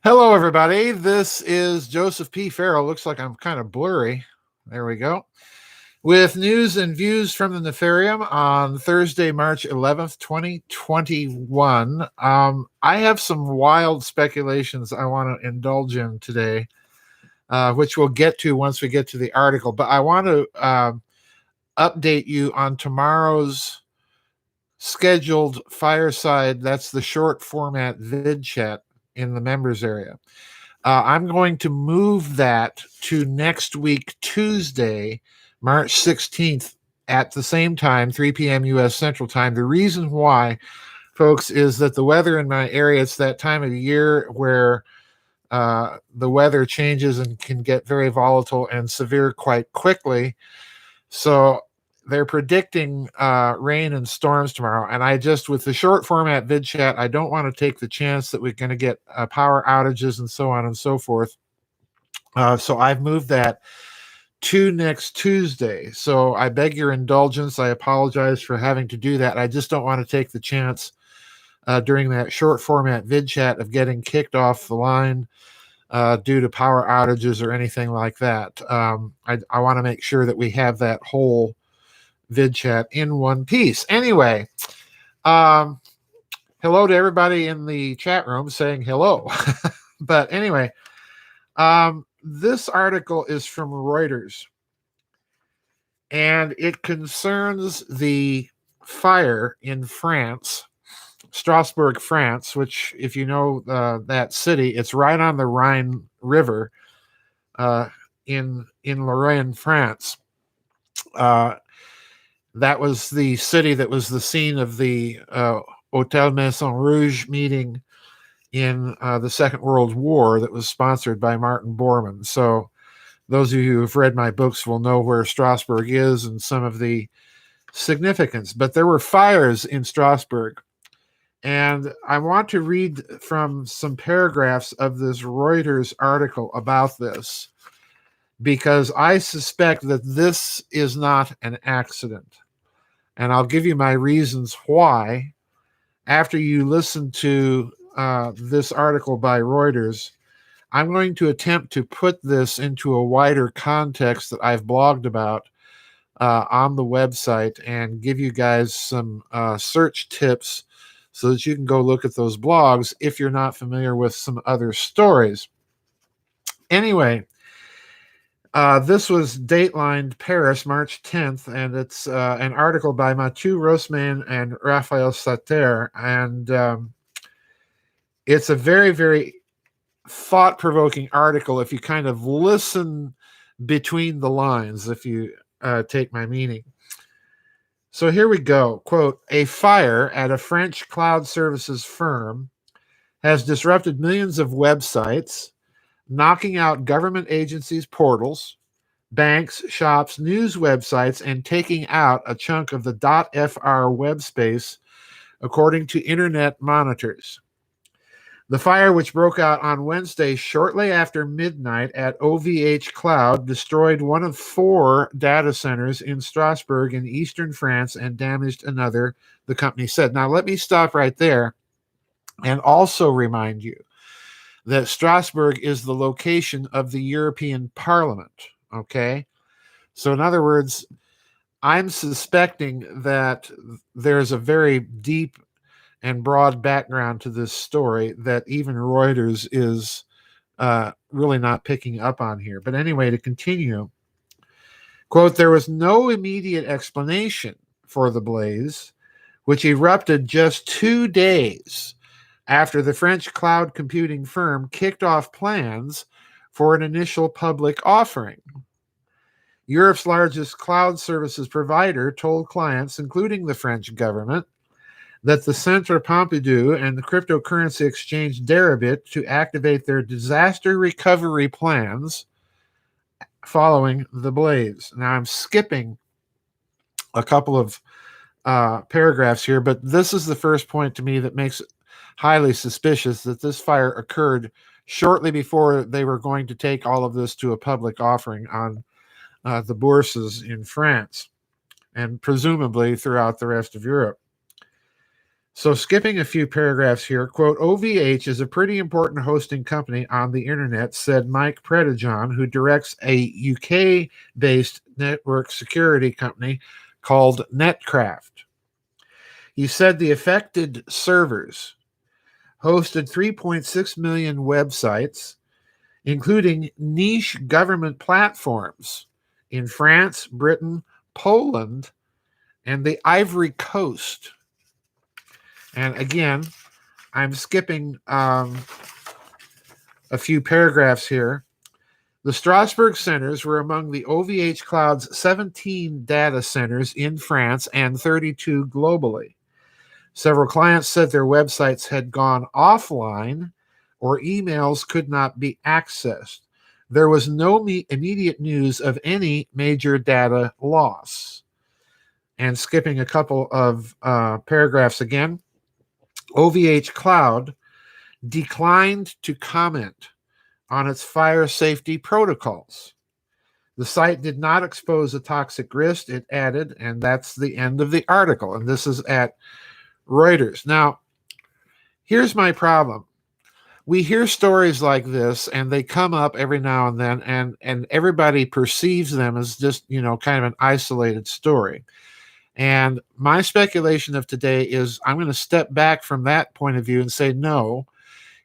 Hello, everybody. This is Joseph P. Farrell. Looks like I'm kind of blurry. There we go. With news and views from the Nefarium on Thursday, March 11th, 2021. I have some wild speculations I want to indulge in today, which we'll get to once we get to the article. But I want to update you on tomorrow's scheduled fireside. That's the short format vid chat in the members area. I'm going to move that to next week, Tuesday, March 16th, at the same time, 3 p.m. U.S. Central Time. The reason why, folks, is that the weather in my area, it's that time of the year where the weather changes and can get very volatile and severe quite quickly. So they're predicting rain and storms tomorrow. And with the short format vid chat, I don't want to take the chance that we're going to get power outages and so on and so forth. So I've moved that to next Tuesday. So I beg your indulgence. I apologize for having to do that. I just don't want to take the chance during that short format vid chat of getting kicked off the line due to power outages or anything like that. I want to make sure that we have that whole vid chat in one piece. Anyway, hello to everybody in the chat room saying hello. But anyway, this article is from Reuters, and it concerns the fire in France, Strasbourg, France, which, if you know that city, it's right on the Rhine River in Lorraine, France. That was the city that was the scene of the Hôtel Maison Rouge meeting in the Second World War that was sponsored by Martin Bormann. So those of you who have read my books will know where Strasbourg is and some of the significance. But there were fires in Strasbourg. And I want to read from some paragraphs of this Reuters article about this, because I suspect that this is not an accident. And I'll give you my reasons why after you listen to this article by Reuters. I'm going to attempt to put this into a wider context that I've blogged about on the website and give you guys some search tips so that you can go look at those blogs if you're not familiar with some other stories. Anyway, this was datelined Paris, March 10th, and it's an article by Mathieu Rossmann and Raphael Sater, and it's a very, very thought-provoking article if you kind of listen between the lines, if you take my meaning. So here we go. Quote, a fire at a French cloud services firm has disrupted millions of websites, knocking out government agencies' portals, banks, shops, news websites, and taking out a chunk of the .fr web space, according to internet monitors. The fire, which broke out on Wednesday shortly after midnight at OVH Cloud, destroyed one of 4 data centers in Strasbourg in eastern France and damaged another, the company said. Now, let me stop right there and also remind you that Strasbourg is the location of the European Parliament, okay? So, in other words, I'm suspecting that there's a very deep and broad background to this story that even Reuters is really not picking up on here. But anyway, to continue, quote, there was no immediate explanation for the blaze, which erupted just 2 days after the French cloud computing firm kicked off plans for an initial public offering. Europe's largest cloud services provider told clients, including the French government, that the Centre Pompidou and the cryptocurrency exchange Deribit to activate their disaster recovery plans following the blaze. Now, I'm skipping a couple of paragraphs here, but this is the first point to me that makes it highly suspicious that this fire occurred shortly before they were going to take all of this to a public offering on the bourses in France and presumably throughout the rest of Europe. So skipping a few paragraphs here, quote, OVH is a pretty important hosting company on the internet, said Mike Predijon, who directs a UK-based network security company called Netcraft. He said the affected servers hosted 3.6 million websites, including niche government platforms in France, Britain, Poland, and the Ivory Coast. And again, I'm skipping a few paragraphs here. The Strasbourg centers were among the OVH Cloud's 17 data centers in France and 32 globally. Several clients said their websites had gone offline or emails could not be accessed. There was no immediate news of any major data loss. And skipping a couple of paragraphs again, OVH Cloud declined to comment on its fire safety protocols. The site did not expose a toxic risk, it added, and that's the end of the article. And this is at Reuters. Now, here's my problem. We hear stories like this, and they come up every now and then, and everybody perceives them as just, kind of an isolated story. And my speculation of today is I'm going to step back from that point of view and say, no,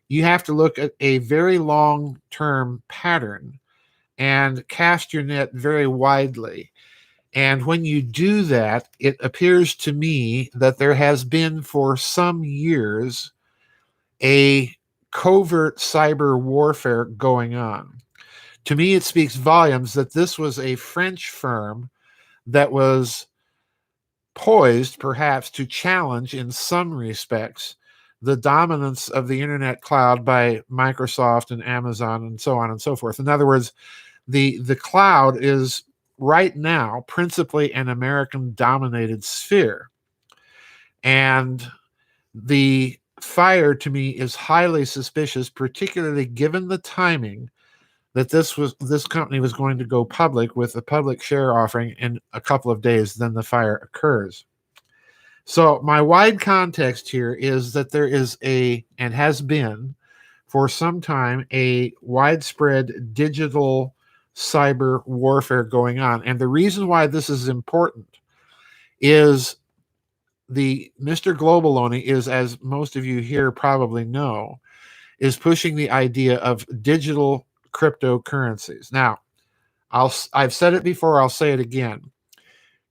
you have to look at a very long-term pattern and cast your net very widely. And when you do that, it appears to me that there has been for some years a covert cyber warfare going on. To me, it speaks volumes that this was a French firm that was poised perhaps to challenge in some respects the dominance of the internet cloud by Microsoft and Amazon and so on and so forth. In other words, the cloud is right now principally an American dominated sphere. And the fire to me is highly suspicious, particularly given the timing that this company was going to go public with a public share offering in a couple of days, then the fire occurs. So my wide context here is that there is and has been for some time, a widespread digital cyber warfare going on. And the reason why this is important is the Mr. Globaloney is, as most of you here probably know, is pushing the idea of digital cryptocurrencies. Now, I've said it before, I'll say it again.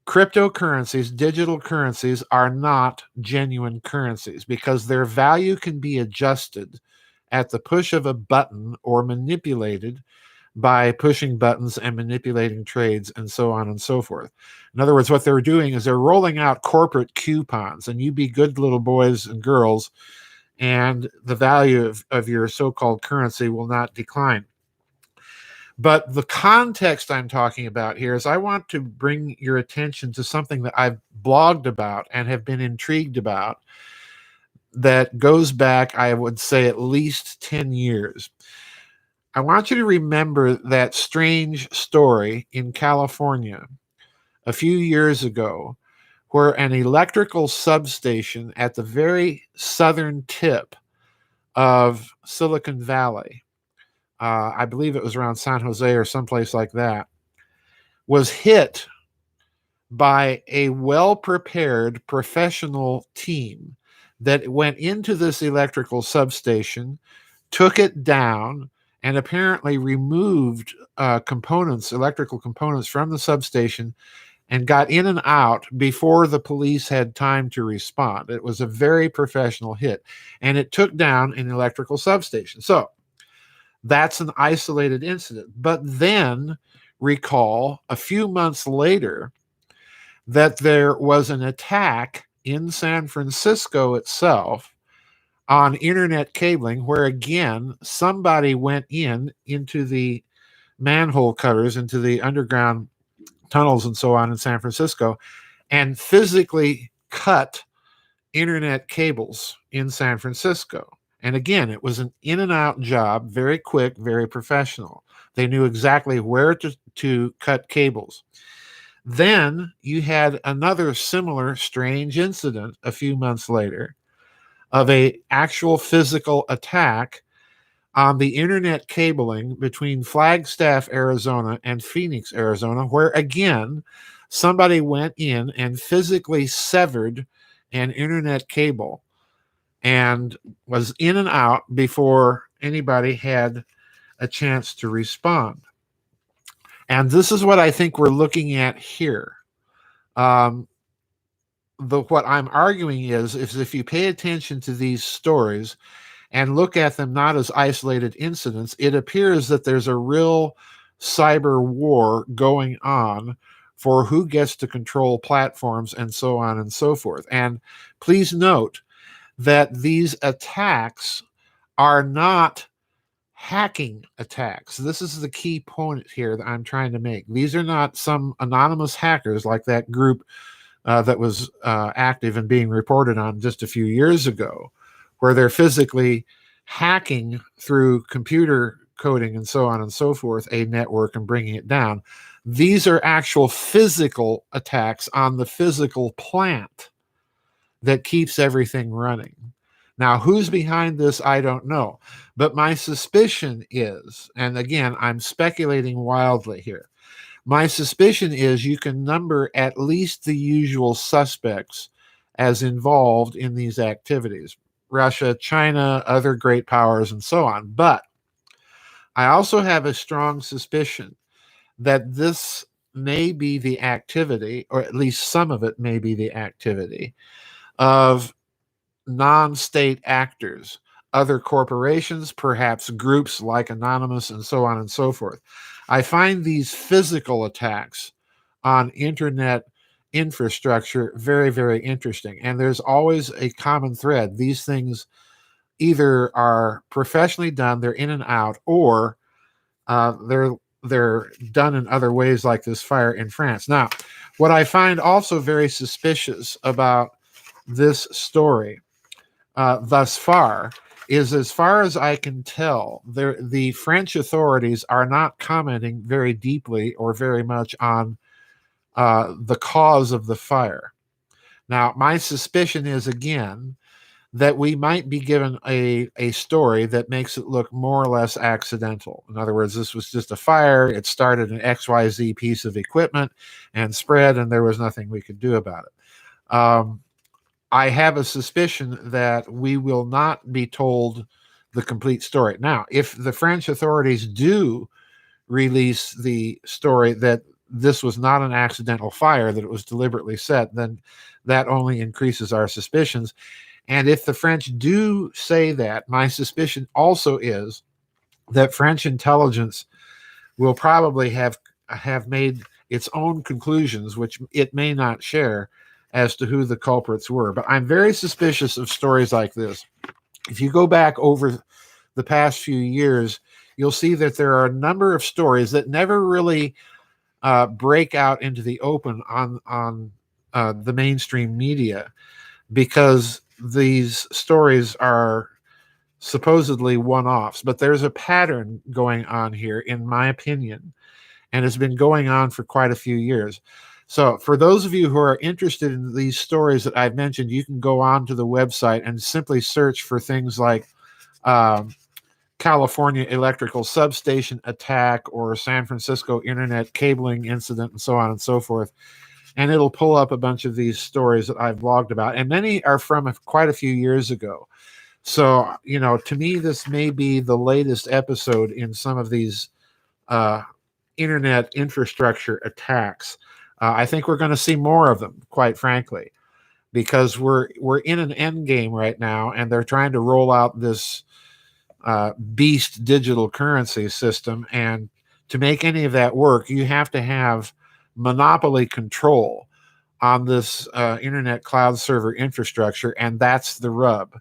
Cryptocurrencies, digital currencies, are not genuine currencies because their value can be adjusted at the push of a button or manipulated by pushing buttons and manipulating trades and so on and so forth. In other words, what they're doing is they're rolling out corporate coupons, and you be good little boys and girls, and the value of your so-called currency will not decline. But the context I'm talking about here is I want to bring your attention to something that I've blogged about and have been intrigued about that goes back, I would say, at least 10 years. I want you to remember that strange story in California a few years ago where an electrical substation at the very southern tip of Silicon Valley, I believe it was around San Jose or someplace like that, was hit by a well-prepared professional team that went into this electrical substation, took it down, and apparently removed electrical components from the substation and got in and out before the police had time to respond. It was a very professional hit, and it took down an electrical substation. So that's an isolated incident. But then recall a few months later that there was an attack in San Francisco itself on internet cabling, where again somebody went into the manhole covers, into the underground tunnels and so on in San Francisco, and physically cut internet cables in San Francisco. And again, it was an in and out job, very quick, very professional. They knew exactly where to cut cables. Then you had another similar strange incident a few months later of a actual physical attack on the internet cabling between Flagstaff, Arizona and Phoenix, Arizona, where again, somebody went in and physically severed an internet cable and was in and out before anybody had a chance to respond. And this is what I think we're looking at here. What I'm arguing is if you pay attention to these stories and look at them not as isolated incidents, it appears that there's a real cyber war going on for who gets to control platforms and so on and so forth. And please note that these attacks are not hacking attacks. This is the key point here that I'm trying to make. These are not some anonymous hackers like that group that was active and being reported on just a few years ago, where they're physically hacking through computer coding and so on and so forth a network and bringing it down. These are actual physical attacks on the physical plant that keeps everything running. Now, who's behind this, I don't know. But my suspicion is, and again, I'm speculating wildly here, my suspicion is you can number at least the usual suspects as involved in these activities. Russia, China, other great powers, and so on. But I also have a strong suspicion that this may be the activity, or at least some of it may be the activity, of non-state actors, other corporations, perhaps groups like Anonymous, and so on and so forth. I find these physical attacks on internet infrastructure very, very interesting. And there's always a common thread. These things either are professionally done, they're in and out, or they're done in other ways, like this fire in France. Now, what I find also very suspicious about this story thus far is, as far as I can tell, the French authorities are not commenting very deeply or very much on the cause of the fire. Now, my suspicion is, again, that we might be given a story that makes it look more or less accidental. In other words, this was just a fire. It started an XYZ piece of equipment and spread, and there was nothing we could do about it. I have a suspicion that we will not be told the complete story. Now, if the French authorities do release the story that this was not an accidental fire, that it was deliberately set, then that only increases our suspicions. And if the French do say that, my suspicion also is that French intelligence will probably have made its own conclusions, which it may not share, as to who the culprits were. But I'm very suspicious of stories like this. If you go back over the past few years, you'll see that there are a number of stories that never really break out into the open on the mainstream media, because these stories are supposedly one-offs. But there's a pattern going on here, in my opinion, and it's been going on for quite a few years. So for those of you who are interested in these stories that I've mentioned, you can go on to the website and simply search for things like California electrical substation attack or San Francisco internet cabling incident and so on and so forth. And it'll pull up a bunch of these stories that I've blogged about. And many are from quite a few years ago. So, to me, this may be the latest episode in some of these internet infrastructure attacks. I think we're going to see more of them, quite frankly, because we're in an end game right now, and they're trying to roll out this beast digital currency system. And to make any of that work, you have to have monopoly control on this internet cloud server infrastructure, and that's the rub.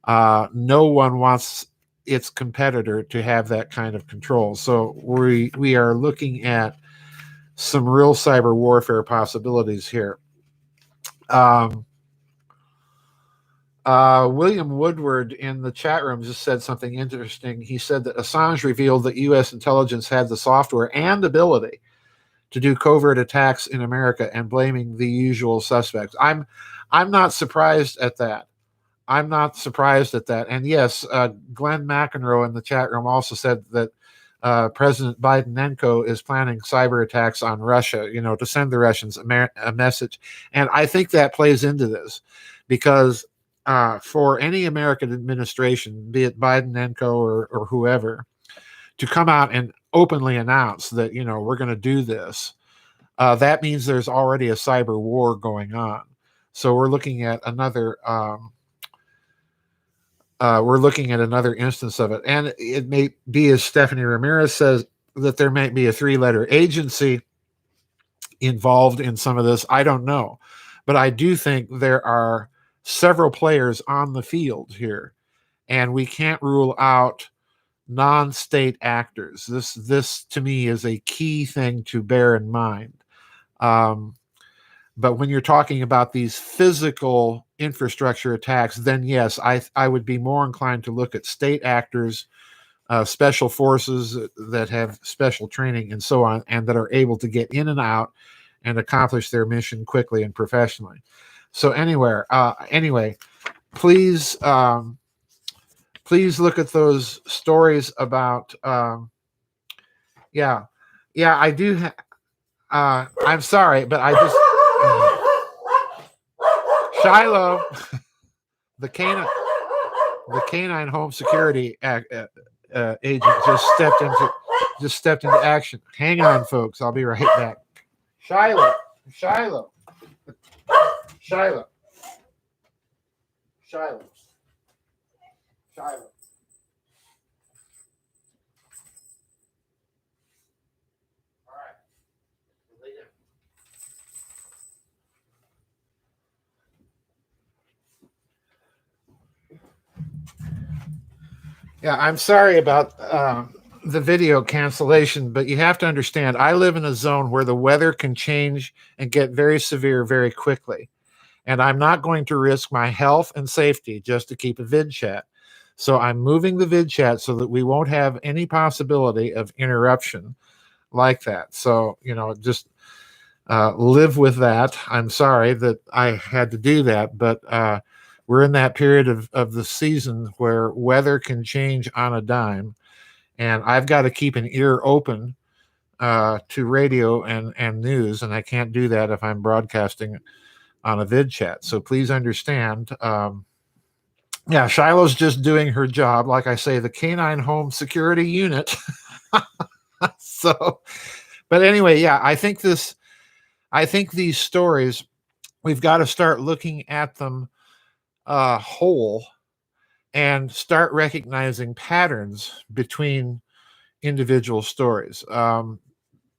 No one wants its competitor to have that kind of control. So we are looking at some real cyber warfare possibilities here. William Woodward in the chat room just said something interesting. He said that Assange revealed that U.S. intelligence had the software and ability to do covert attacks in America, and blaming the usual suspects. I'm not surprised at that. I'm not surprised at that. And yes, Glenn McEnroe in the chat room also said that President Bidenenko is planning cyber attacks on Russia, to send the Russians a message. And I think that plays into this because for any American administration, be it Bidenenko or whoever, to come out and openly announce that, we're going to do this, that means there's already a cyber war going on. So we're looking at another instance of it. And it may be, as Stephanie Ramirez says, that there might be a 3-letter agency involved in some of this. I don't know. But I do think there are several players on the field here, and we can't rule out non-state actors. This to me is a key thing to bear in mind. But when you're talking about these physical infrastructure attacks, then yes, I would be more inclined to look at state actors, special forces that have special training and so on, and that are able to get in and out and accomplish their mission quickly and professionally. So anyway, please look at those stories about I do. I'm sorry, but I just Shiloh, the canine home security agent just stepped into action. Hang on, folks. I'll be right back. Shiloh. Yeah, I'm sorry about the video cancellation, but you have to understand, I live in a zone where the weather can change and get very severe very quickly. And I'm not going to risk my health and safety just to keep a vid chat. So I'm moving the vid chat so that we won't have any possibility of interruption like that. So, just live with that. I'm sorry that I had to do that, but we're in that period of the season where weather can change on a dime, and I've got to keep an ear open to radio and news, and I can't do that if I'm broadcasting on a vid chat. So please understand. Shiloh's just doing her job. Like I say, the canine home security unit. So, but anyway, I think these stories, we've got to start looking at them whole and start recognizing patterns between individual stories.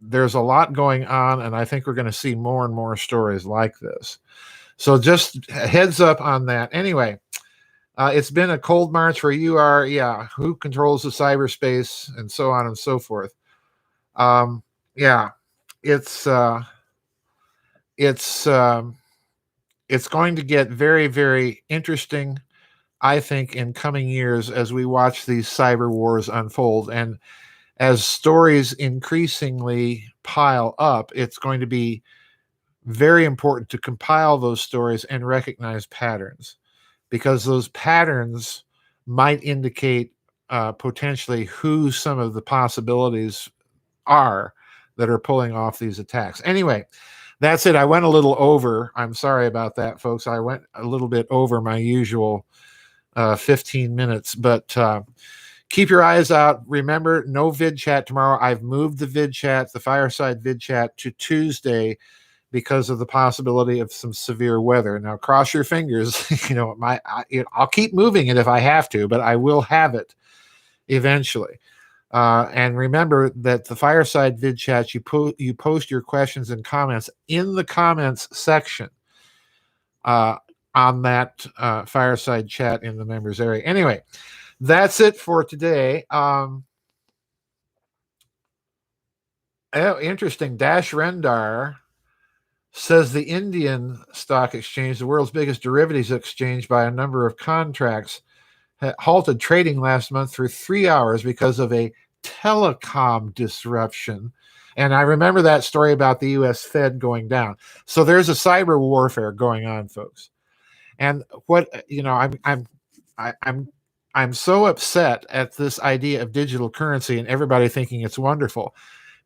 There's a lot going on, and I think we're going to see more and more stories like this. So just heads up on that. Anyway, it's been a cold March where you are. Who controls the cyberspace and so on and so forth. It's going to get very, very interesting, I think, in coming years as we watch these cyber wars unfold. And as stories increasingly pile up, it's going to be very important to compile those stories and recognize patterns, because those patterns might indicate potentially who some of the possibilities are that are pulling off these attacks. Anyway, that's it. I went a little over. I'm sorry about that, folks. I went a little bit over my usual 15 minutes, but keep your eyes out. Remember, no vid chat tomorrow. I've moved the vid chat, the fireside vid chat, to Tuesday because of the possibility of some severe weather. Now, cross your fingers. I'll keep moving it if I have to, but I will have it eventually. And remember that the fireside vid chat, you post your questions and comments in the comments section on that fireside chat in the members area. Anyway, that's it for today. Interesting. Dash Rendar says the Indian stock exchange, the world's biggest derivatives exchange by a number of contracts, halted trading last month for 3 hours because of a telecom disruption. And I remember that story about the U.S. Fed going down. So there's a cyber warfare going on, folks. And what I'm so upset at this idea of digital currency and everybody thinking it's wonderful,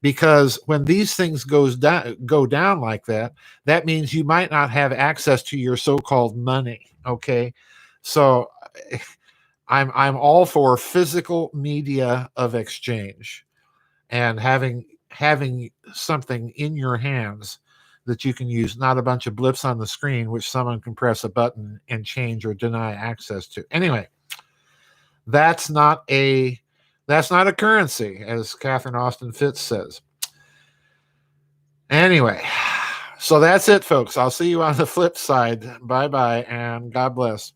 because when these things go down like that, that means you might not have access to your so-called money. Okay, so I'm all for physical media of exchange, and having something in your hands that you can use, not a bunch of blips on the screen which someone can press a button and change or deny access to. Anyway, that's not a currency, as Catherine Austin Fitts says. Anyway, so that's it, folks. I'll see you on the flip side. Bye bye, and God bless.